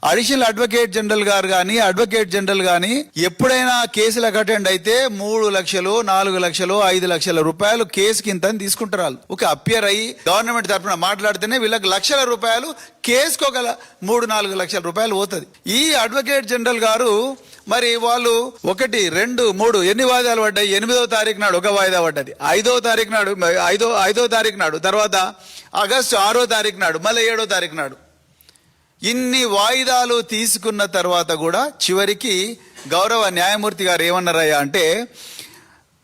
Additional advocate general గారు కానీ advocate general కానీ ఎప్పుడైనా కేసులకు అటెండ్ అయితే 3 లక్షలు 4 లక్షలు 5 లక్షల రూపాయలు కేసుకి ఇంత తీసుకుంటారు. వాళ్ళు ఒక అపియర్ అయ్యి గవర్నమెంట్ తరఫున మాట్లాడితేనే వీళ్ళకి లక్షల రూపాయలు, కేసుకు ఒక 3-4 లక్షల రూపాయలు పోతుంది. ఈ అడ్వకేట్ జనరల్ గారు మరి వాళ్ళు 1, 2, 3 ఎన్ని వాయిదాలు పడ్డాయి? 8వ తారీఖు నాడు ఒక వాయిదా పడ్డది, 5వ తారీఖు నాడు 5వ తారీఖు నాడు, తర్వాత ఆగస్టు 6వ తారీఖు నాడు, మళ్ళీ 7వ తారీఖు నాడు. ఇన్ని వాయిదాలు తీసుకున్న తర్వాత కూడా చివరికి గౌరవ న్యాయమూర్తి గారు ఏమన్నారయ్యా అంటే,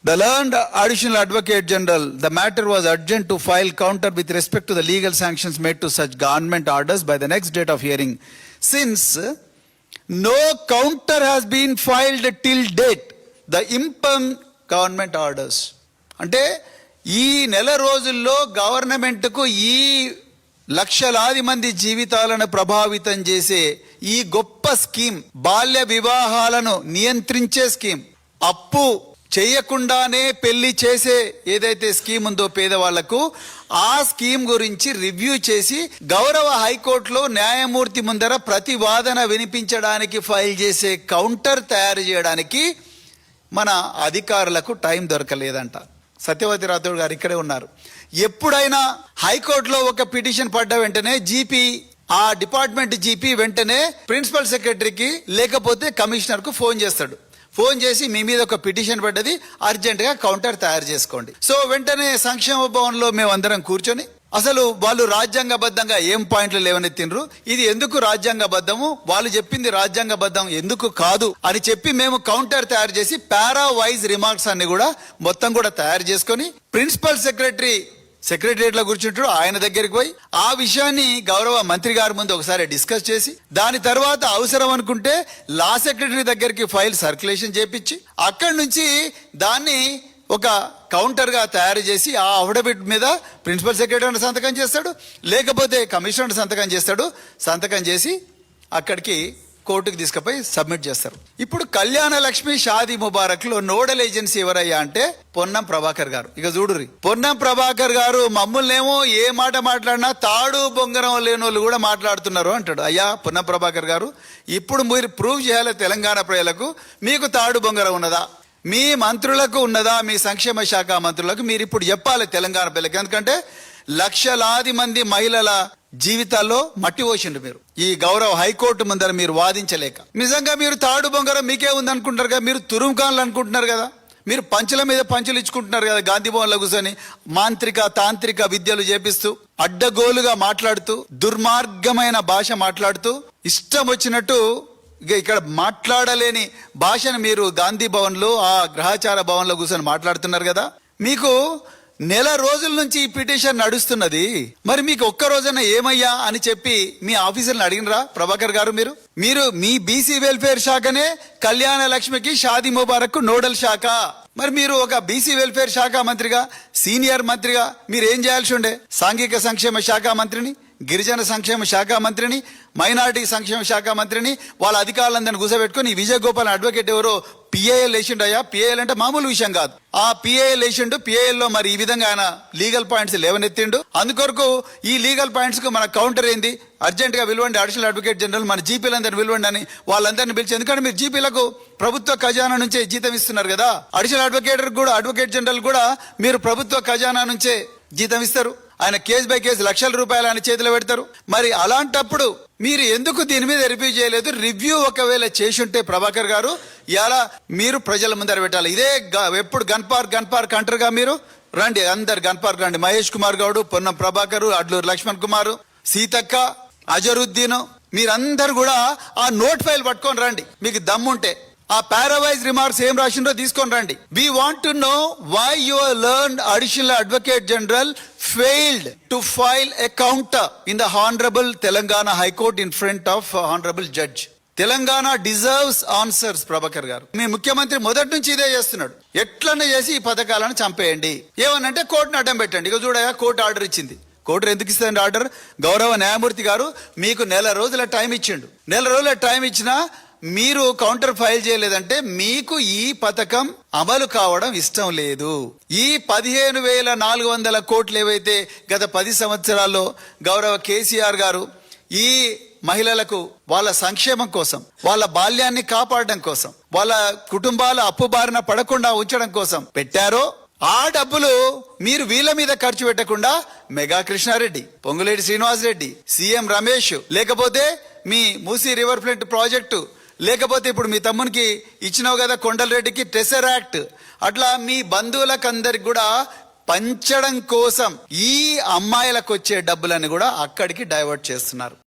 The learned additional advocate general, the matter was urgent to file counter with respect to the legal sanctions made to such government orders by the next date of hearing. Since no counter has been filed till date, the impugned government orders. అంటే ఈ నెల రోజుల్లో గవర్నమెంట్కు ఈ లక్షలాది మంది జీవితాలను ప్రభావితం చేసే ఈ గొప్ప స్కీమ్, బాల్య వివాహాలను నియంత్రించే స్కీమ్, అప్పు చేయకుండానే పెళ్లి చేసే ఏదైతే స్కీమ్ ఉందో పేదవాళ్లకు, ఆ స్కీమ్ గురించి రివ్యూ చేసి గౌరవ హైకోర్టులో న్యాయమూర్తి ముందర ప్రతివాదన వినిపించడానికి ఫైల్ చేసే కౌంటర్ తయారు చేయడానికి మన అధికారులకు టైం దొరకలేదంట. సత్యవతి రాథోడ్ గారు ఇక్కడే ఉన్నారు. ఎప్పుడైనా హైకోర్టులో ఒక పిటిషన్ పడ్డ వెంటనే జీపీ, ఆ డిపార్ట్మెంట్ జీపీ వెంటనే ప్రిన్సిపల్ సెక్రటరీకి లేకపోతే కమిషనర్ కు ఫోన్ చేస్తాడు. ఫోన్ చేసి మీ మీద ఒక పిటిషన్ పడ్డది, అర్జెంట్ గా కౌంటర్ తయారు చేసుకోండి. సో వెంటనే సంక్షేమ భవన్లో మేమందరం కూర్చొని అసలు వాళ్ళు రాజ్యాంగబద్ధంగా ఏం పాయింట్లు లేవనెత్తిండ్రు, ఇది ఎందుకు రాజ్యాంగబద్ధము, వాళ్ళు చెప్పింది రాజ్యాంగబద్ధం ఎందుకు కాదు అని చెప్పి మేము కౌంటర్ తయారు చేసి పారా వైజ్ రిమార్క్స్ అన్ని కూడా మొత్తం కూడా తయారు చేసుకొని ప్రిన్సిపల్ సెక్రటరియట్ లో కూర్చుంటాడు, ఆయన దగ్గరికి పోయి ఆ విషయాన్ని గౌరవ మంత్రి గారి ముందు ఒకసారి డిస్కస్ చేసి, దాని తర్వాత అవసరం అనుకుంటే లా సెక్రటరీ దగ్గరికి ఫైల్ సర్క్యులేషన్ చేపించి, అక్కడి నుంచి దాన్ని ఒక కౌంటర్ గా తయారు చేసి ఆ అఫిడవిట్ మీద ప్రిన్సిపల్ సెక్రటరీ సంతకం చేస్తాడు, లేకపోతే కమిషనర్ సంతకం చేస్తాడు. సంతకం చేసి అక్కడికి కోర్టుకు తీసుకుపోయి సబ్మిట్ చేస్తారు. ఇప్పుడు కళ్యాణ లక్ష్మి షాదీ ముబారక్ లో నోడల్ ఏజెన్సీ ఎవరయ్యా అంటే పొన్నం ప్రభాకర్ గారు. ఇక చూడుర్రి, పొన్నం ప్రభాకర్ గారు మమ్మల్నేమో ఏ మాట మాట్లాడినా తాడు బొంగరం లేని వాళ్ళు కూడా మాట్లాడుతున్నారు అంటాడు. అయ్యా పొన్నం ప్రభాకర్ గారు, ఇప్పుడు మీరు ప్రూవ్ చేయాలి తెలంగాణ ప్రజలకు, మీకు తాడు బొంగరం ఉన్నదా, మీ మంత్రులకు ఉన్నదా, మీ సంక్షేమ శాఖ మంత్రులకు మీరు ఇప్పుడు చెప్పాలి తెలంగాణ ప్రజలకు. ఎందుకంటే లక్షలాది మంది మహిళల జీవితాల్లో మట్టి పోసిండు మీరు ఈ గౌరవ హైకోర్టు ముందర మీరు వాదించలేక. నిజంగా మీరు తాడు బొంగరం మీకే ఉంది అనుకుంటారు కదా, మీరు తురుముకాన్లు అనుకుంటున్నారు కదా, మీరు పంచుల మీద పంచులు ఇచ్చుకుంటున్నారు కదా, గాంధీ భవన్ లో కూర్చొని మాంత్రిక తాంత్రిక విద్యలు చేపిస్తూ, అడ్డగోలుగా మాట్లాడుతూ, దుర్మార్గమైన భాష మాట్లాడుతూ, ఇష్టం వచ్చినట్టు ఇక్కడ మాట్లాడలేని భాషను మీరు గాంధీ భవన్ లో ఆ గ్రహచార భవన్ లో కూర్చొని మాట్లాడుతున్నారు కదా. మీకు నెల రోజుల నుంచి ఈ పిటిషన్ నడుస్తున్నది, మరి మీకు ఒక్క రోజున ఏమయ్యా అని చెప్పి మీ ఆఫీసర్ని అడిగినరా ప్రభాకర్ గారు? మీరు మీ బీసీ వెల్ఫేర్ శాఖనే కళ్యాణ లక్ష్మికి షాదీ ముబారక్ నోడల్ శాఖ, మరి మీరు ఒక బీసీ వెల్ఫేర్ శాఖ మంత్రిగా, సీనియర్ మంత్రిగా మీరు ఏం చేయాల్సి ఉండే? సాంఘిక సంక్షేమ శాఖ మంత్రిని, గిరిజన సంక్షేమ శాఖ మంత్రిని, మైనారిటీ సంక్షేమ శాఖ మంత్రిని, వాళ్ళ అధికారులందరినీ కూర్చోబెట్టుకుని విజయ్ గోపాల్ అడ్వకేట్ ఎవరో పిఏఎల్ వేసిండు. అయ్యా పిఏఎల్ అంటే మామూలు విషయం కాదు, ఆ పిఏఎల్ వేసిండు. పిఏఎల్ లో మరి ఈ విధంగా ఆయన లీగల్ పాయింట్స్ లేవనెత్తిండు. అందుకొరకు ఈ లీగల్ పాయింట్స్ కు మన కౌంటర్ ఏంది, అర్జెంట్ గా పిలవండి అడిషనల్ అడ్వకేట్ జనరల్, మన జీపీలందరినీ పిలవండి అని వాళ్ళందరినీ పిలిచి, ఎందుకంటే మీరు జీపీలకు ప్రభుత్వ ఖజానా నుంచే జీతం ఇస్తున్నారు కదా, అడిషనల్ అడ్వకేట్ జనరల్ కూడా మీరు ప్రభుత్వ ఖజానా నుంచే జీతం ఇస్తారు. ఆయన కేసు బై కేసు లక్షల రూపాయలు ఆయన చేతిలో పెడతారు. మరి అలాంటప్పుడు మీరు ఎందుకు దీని మీద రివ్యూ చేయలేదు? రివ్యూ ఒకవేళ చేసుంటే ప్రభాకర్ గారు ఇలా మీరు ప్రజల ముందర పెట్టాలి. ఇదే ఎప్పుడు గన్ పార్క్ అంటారుగా, మీరు రండి అందరు గన్ పార్క్ రండి. మహేష్ కుమార్ గౌడ్, పొన్నం ప్రభాకర్, అడ్లూరు లక్ష్మణ్ కుమార్, సీతక్క, అజరుద్దీన్, మీరందరూ కూడా ఆ నోట్ ఫైల్ పట్టుకొని రండి. మీకు దమ్ముంటే ఆ పారావైజ్ రిమార్క్స్ ఏం రాసిండో తీసుకొని రండి. We want to know why your learned additional advocate general failed to file a counter in the Honorable Telangana High Court in front of Honorable Judge. Telangana deserves answers. Prabhakar గారు, మీ ముఖ్యమంత్రి మొదటి నుంచి ఇదే చేస్తున్నాడు. ఎట్లన్నా చేసి ఈ పథకాలను చంపేయండి, ఏమనంటే కోర్టును అడ్డం పెట్టండి. ఇక చూడయా, కోర్టు ఆర్డర్ ఇచ్చింది. కోర్టు ఎందుకు ఇస్తుంది ఆర్డర్? గౌరవ న్యాయమూర్తి గారు మీకు నెల రోజుల టైం ఇచ్చిండు. నెల రోజుల టైం ఇచ్చినా మీరు కౌంటర్ ఫైల్ చేయలేదంటే మీకు ఈ పథకం అమలు కావడం ఇష్టం లేదు. ఈ 15,400 కోట్లు ఏవైతే గత 10 సంవత్సరాల్లో గౌరవ కేసీఆర్ గారు ఈ మహిళలకు వాళ్ళ సంక్షేమం కోసం, వాళ్ళ బాల్యాన్ని కాపాడడం కోసం, వాళ్ళ కుటుంబాల అప్పు బారిన పడకుండా ఉంచడం కోసం పెట్టారో ఆ డబ్బులు మీరు వీళ్ళ మీద ఖర్చు పెట్టకుండా మెగా కృష్ణారెడ్డి, పొంగులేటి శ్రీనివాసరెడ్డి, సీఎం రమేష్, లేకపోతే మీ మూసీ రివర్ ఫ్రంట్ ప్రాజెక్టు, లేకపోతే ఇప్పుడు మీ తమ్మునికి ఇచ్చినావు కదా కొండలరెడ్డికి టెసరాక్ట్, అట్లా మీ బంధువులకందరికి కూడా పంచడం కోసం ఈ అమ్మాయిలకు వచ్చే డబ్బులని కూడా అక్కడికి డైవర్ట్ చేస్తున్నారు.